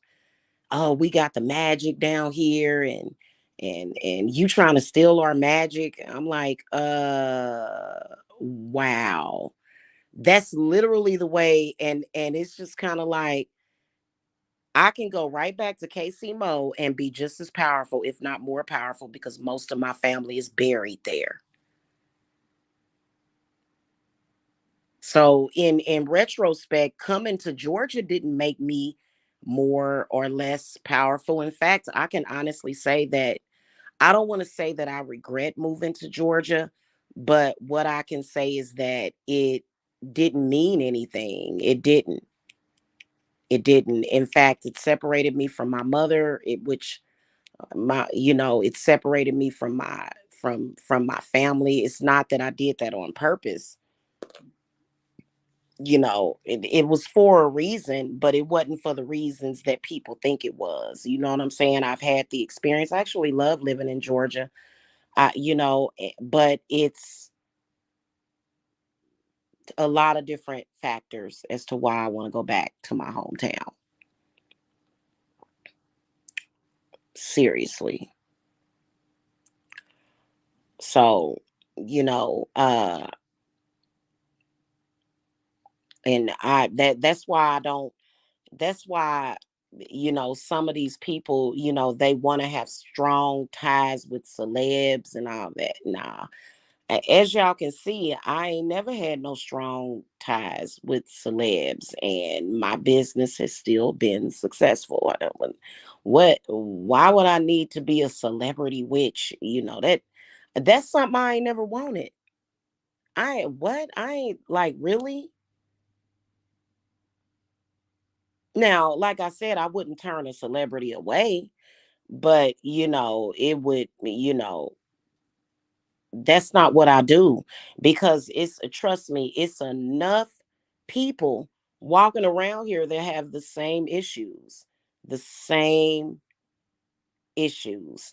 oh, we got the magic down here, and you trying to steal our magic. I'm like, wow. That's literally the way. And it's just kind of like, I can go right back to KC and be just as powerful, if not more powerful, because most of my family is buried there. So in retrospect, coming to Georgia didn't make me more or less powerful. In fact, I can honestly say that I don't want to say that I regret moving to Georgia, but what I can say is that it didn't mean anything. It didn't. It didn't. In fact, it separated me from my mother, which it separated me from my family. It's not that I did that on purpose. It was for a reason, but it wasn't for the reasons that people think it was. You know what I'm saying? I've had the experience. I actually love living in Georgia. But it's a lot of different factors as to why I want to go back to my hometown. Seriously. So you know, and that's why I don't, that's why, some of these people, they want to have strong ties with celebs and all that. Nah. As y'all can see, I ain't never had no strong ties with celebs, and my business has still been successful. I don't why would I need to be a celebrity witch? That's something I ain't never wanted. I ain't like, really. Now, like I said, I wouldn't turn a celebrity away, but it would, that's not what I do, because it's, trust me, it's enough people walking around here that have the same issues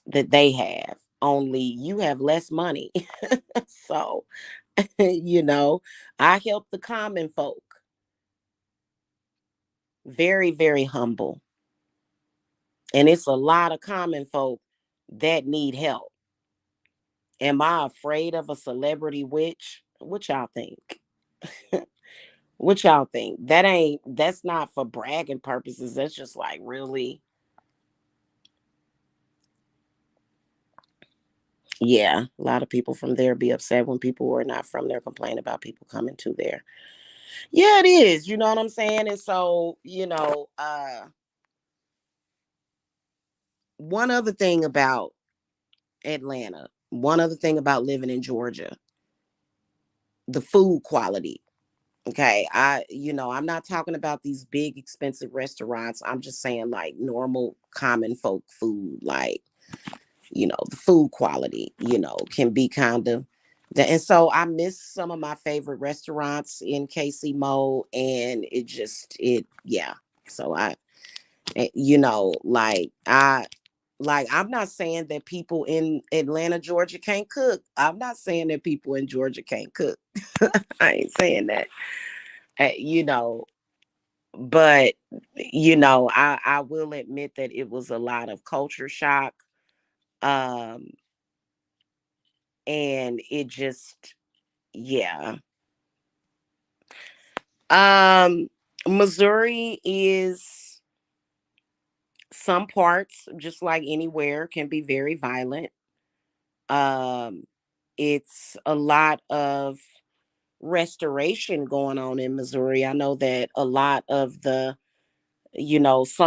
that they have, only you have less money. So, you know, I help the common folk, very, very humble. And it's a lot of common folk that need help. Am I afraid of a celebrity witch? What y'all think? What y'all think? That's not for bragging purposes. That's just like, really. Yeah, a lot of people from there be upset when people who are not from there complain about people coming to there. Yeah, it is. You know what I'm saying? And so, one other thing about Atlanta, one other thing about living in Georgia, the food quality. Okay. I'm not talking about these big expensive restaurants. I'm just saying like normal common folk food, like, the food quality, can be kind of, and so I miss some of my favorite restaurants in KC Mo, and yeah. So I'm not saying that people in Atlanta, Georgia can't cook. I'm not saying that people in Georgia can't cook. I ain't saying that. Uh, you know, but I will admit that it was a lot of culture shock. Um, and it just, yeah. Um, Missouri is, some parts, just like anywhere, can be very violent. Um, it's a lot of restoration going on in Missouri. I know that a lot of some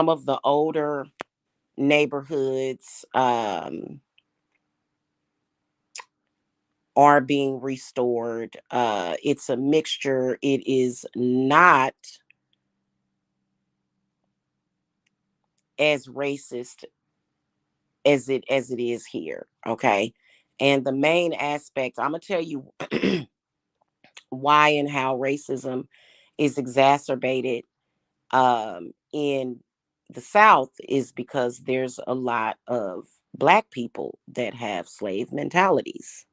of the older neighborhoods are being restored. It's a mixture. It is not as racist as it is here. Okay. And the main aspect, I'm gonna tell you why and how racism is exacerbated in the South, is because there's a lot of Black people that have slave mentalities.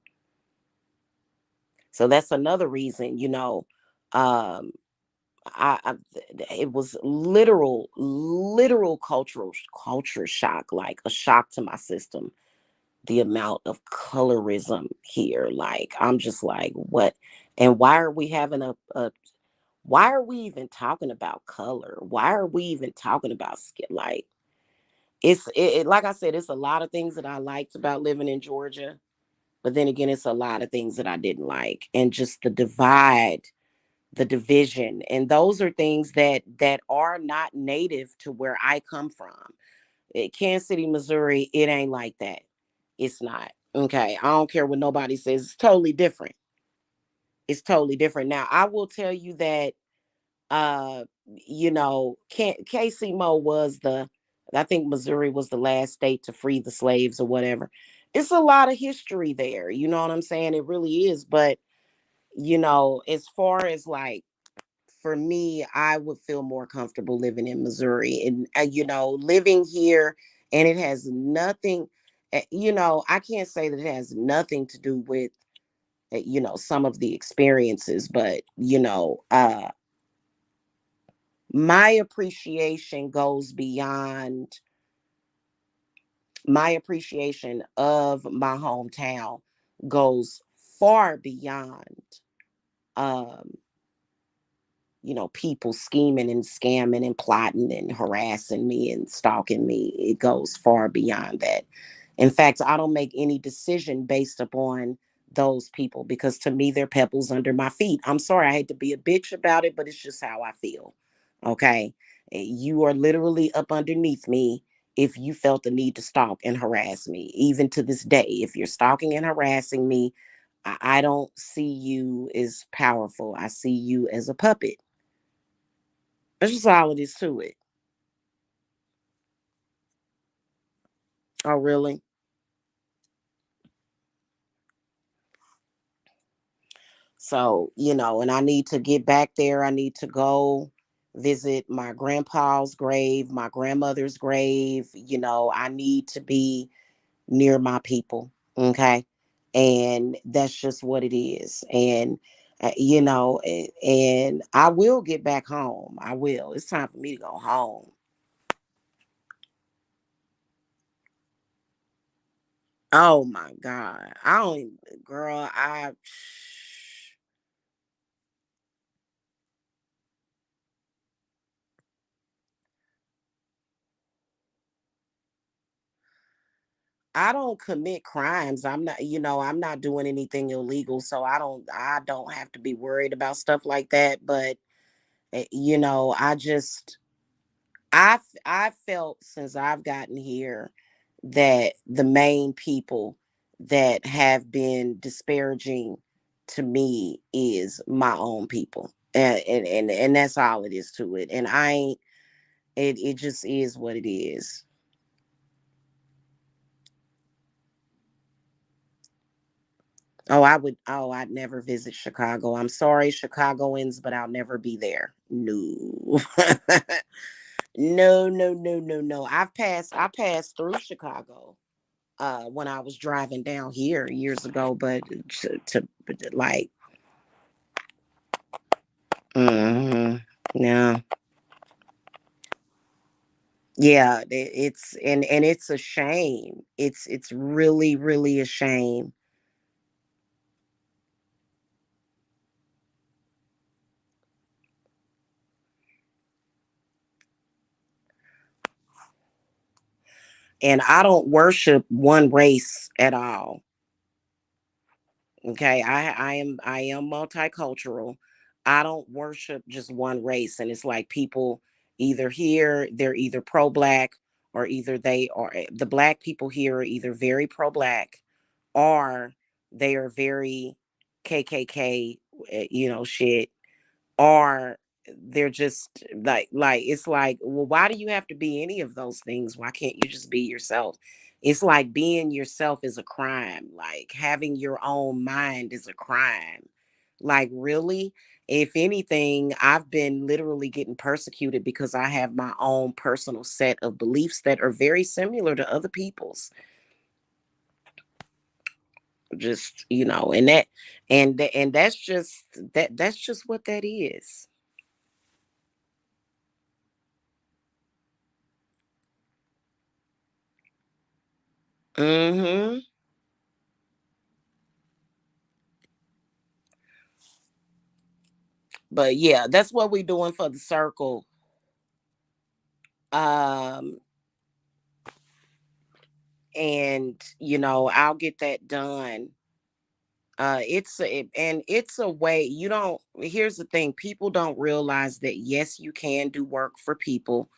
So that's another reason, um, I it was literal culture shock, like a shock to my system. The amount of colorism here, like, I'm just like, what? And why are we having a why are we even talking about color? Why are we even talking about skin? Like, like I said, it's a lot of things that I liked about living in Georgia, but then again, it's a lot of things that I didn't like, and just the divide, the division, and those are things that are not native to where I come from. Kansas City, Missouri, it ain't like that. It's not. Okay, I don't care what nobody says. It's totally different. It's totally different. Now, I will tell you that KC Mo was I think Missouri was the last state to free the slaves or whatever. It's a lot of history there, you know what I'm saying? It really is. But as far as like, for me, I would feel more comfortable living in Missouri, and living here, and it has nothing, I can't say that it has nothing to do with some of the experiences, but my appreciation goes beyond, my appreciation of my hometown goes far beyond um people scheming and scamming and plotting and harassing me and stalking me. It goes far beyond that. In fact, I don't make any decision based upon those people because to me, they're pebbles under my feet. I'm sorry, I hate to be a bitch about it, but it's just how I feel. Okay. You are literally up underneath me if you felt the need to stalk and harass me. Even to this day, if you're stalking and harassing me, I don't see you as powerful. I see you as a puppet. That's just all it is to it. Oh, really? So, and I need to get back there. I need to go visit my grandpa's grave, my grandmother's grave. I need to be near my people. Okay. And that's just what it is. And, and I will get back home. I will. It's time for me to go home. Oh my God. I don't even, girl, I don't commit crimes. I'm not doing anything illegal, so I don't have to be worried about stuff like that, but I just I felt since I've gotten here that the main people that have been disparaging to me is my own people. And that's all it is to it. And I ain't it just is what it is. I'd never visit Chicago. I'm sorry, Chicagoans, but I'll never be there. No. No, no, no, no, no. I passed through Chicago when I was driving down here years ago, but like no. Yeah, it's it's a shame. It's really, really a shame. And I don't worship one race at all. Okay, I am multicultural. I don't worship just one race, and it's like people either here they're either pro black or either they are the black people here are either very pro black or they are very KKK, shit, or they're just like it's like, well, why do you have to be any of those things? Why can't you just be yourself? It's like being yourself is a crime. Like having your own mind is a crime. Like really, if anything, I've been literally getting persecuted because I have my own personal set of beliefs that are very similar to other people's. Just and that's just what that is. Hmm. But yeah, that's what we're doing for the circle. Um, and I'll get that done. And it's a way you don't. Here's the thing: people don't realize that yes, you can do work for people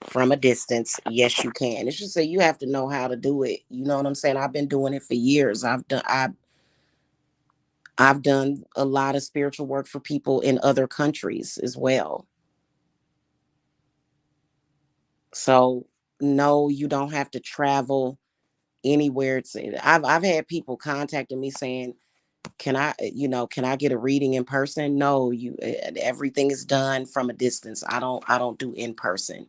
from a distance. Yes, you can. It's just that you have to know how to do it. You know what I'm saying? I've been doing it for years. I've done a lot of spiritual work for people in other countries as well. So no, you don't have to travel anywhere. I've had people contacting me saying, can I get a reading in person? No, everything is done from a distance. I don't do in person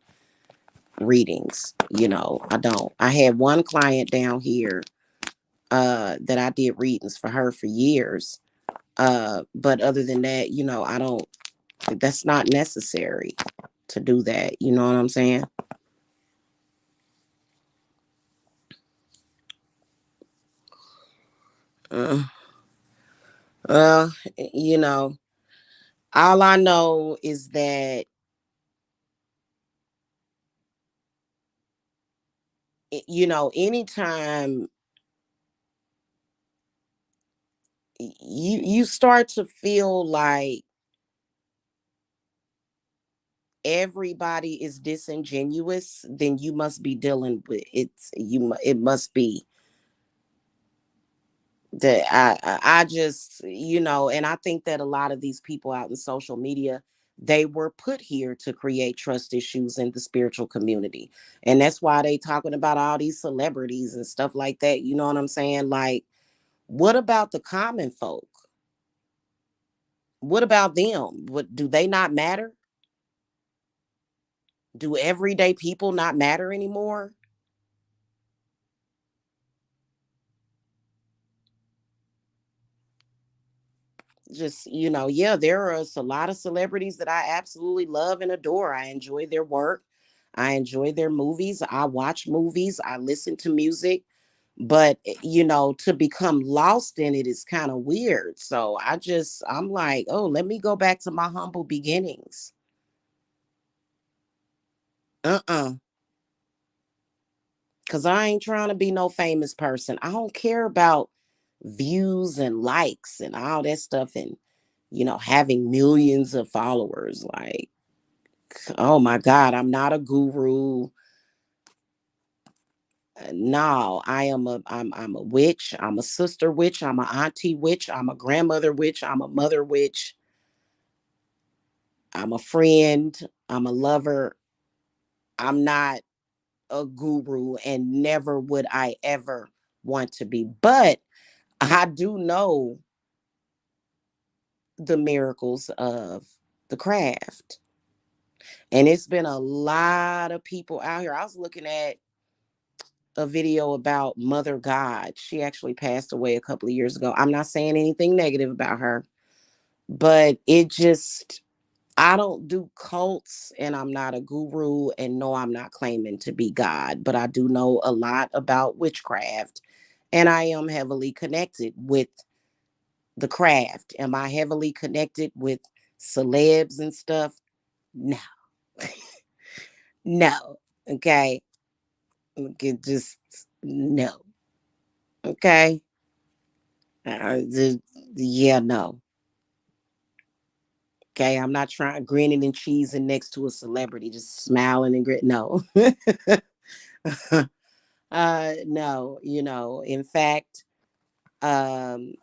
readings. I don't. I had one client down here that I did readings for her for years. But other than that, I don't. That's not necessary to do that. You know what I'm saying? Uh, Uh, you know, all I know is that, anytime you start to feel like everybody is disingenuous, then you must be dealing with it must be that I just, and I think that a lot of these people out in social media, they were put here to create trust issues in the spiritual community. And that's why they talking about all these celebrities and stuff like that. You know what I'm saying? Like, what about the common folk? What about them? What, do they not matter? Do everyday people not matter anymore? Just, yeah, there are a lot of celebrities that I absolutely love and adore. I enjoy their work. I enjoy their movies. I watch movies. I listen to music. But, to become lost in it is kind of weird. So I'm like, oh, let me go back to my humble beginnings. Uh-uh. Cause I ain't trying to be no famous person. I don't care about views and likes and all that stuff, and having millions of followers. Like, oh my God, I'm not a guru. No, I'm a witch. I'm a sister witch. I'm a auntie witch. I'm a grandmother witch. I'm a mother witch. I'm a friend. I'm a lover. I'm not a guru, and never would I ever want to be. But I do know the miracles of the craft. And it's been a lot of people out here. I was looking at a video about Mother God. She actually passed away a couple of years ago. I'm not saying anything negative about her, but I don't do cults, and I'm not a guru, and no, I'm not claiming to be God, but I do know a lot about witchcraft, and I am heavily connected with the craft. Am I heavily connected with celebs and stuff? No. No. Okay. Okay, just no. Okay. The, yeah, no. Okay. I'm not trying grinning and cheesing next to a celebrity, just smiling and grin. No. No, in fact, um,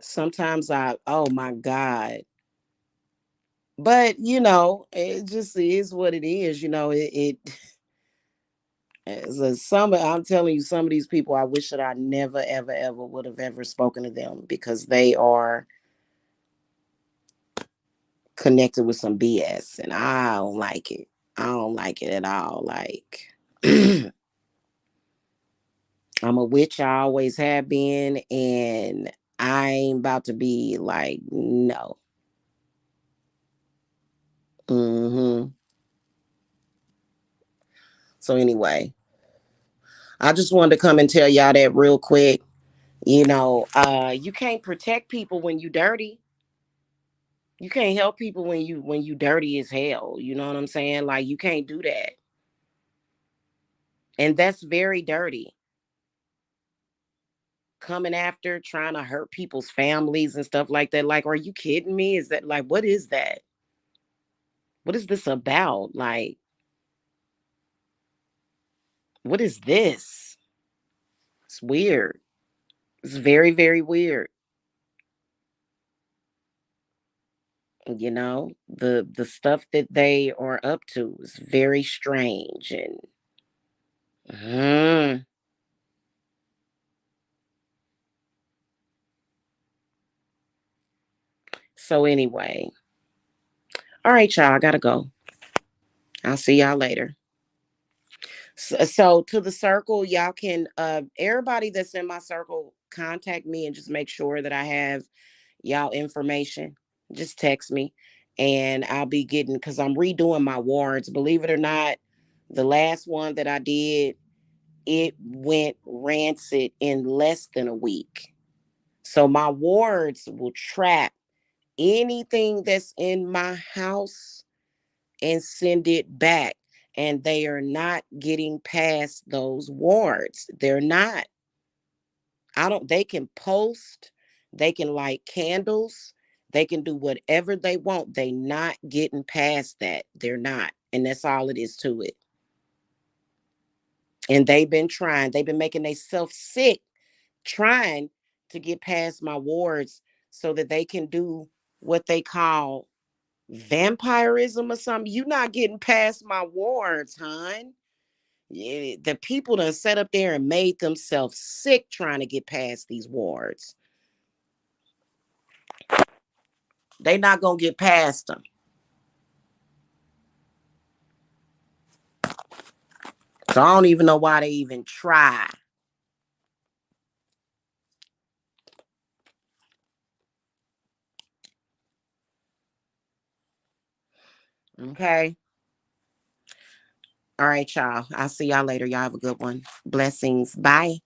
sometimes oh my God. But it just is what it is. I'm telling you, some of these people, I wish that I never, ever, ever would have ever spoken to them, because they are connected with some BS, and I don't like it. I don't like it at all. Like, I'm a witch. I always have been, and I ain't about to be like, no. Hmm. So anyway, I just wanted to come and tell y'all that real quick. You can't protect people when you dirty. You can't help people when you dirty as hell. You know what I'm saying? Like, you can't do that. And that's very dirty. Coming after, trying to hurt people's families and stuff like that. Like, are you kidding me? Is that, like, what is that? What is this about? Like, what is this? It's weird. It's very, very weird. The stuff that they are up to is very strange. And Mhm. So anyway, all right, y'all, I gotta go. I'll see y'all later. So to the circle, y'all can, everybody that's in my circle, contact me and just make sure that I have y'all information. Just text me, and I'll be getting, because I'm redoing my warrants. Believe it or not, the last one that I did, it went rancid in less than a week. So my wards will trap anything that's in my house and send it back. And they are not getting past those wards. They're not. I don't, they can post, they can light candles, they can do whatever they want. They not getting past that. They're not. And that's all it is to it. And they've been trying, they've been making themselves sick trying to get past my wards so that they can do what they call vampirism or something. You not getting past my wards, hon. Yeah, the people done sat up there and made themselves sick trying to get past these wards. They not gonna get past them. So I don't even know why they even try. Okay. All right, y'all. I'll see y'all later. Y'all have a good one. Blessings. Bye.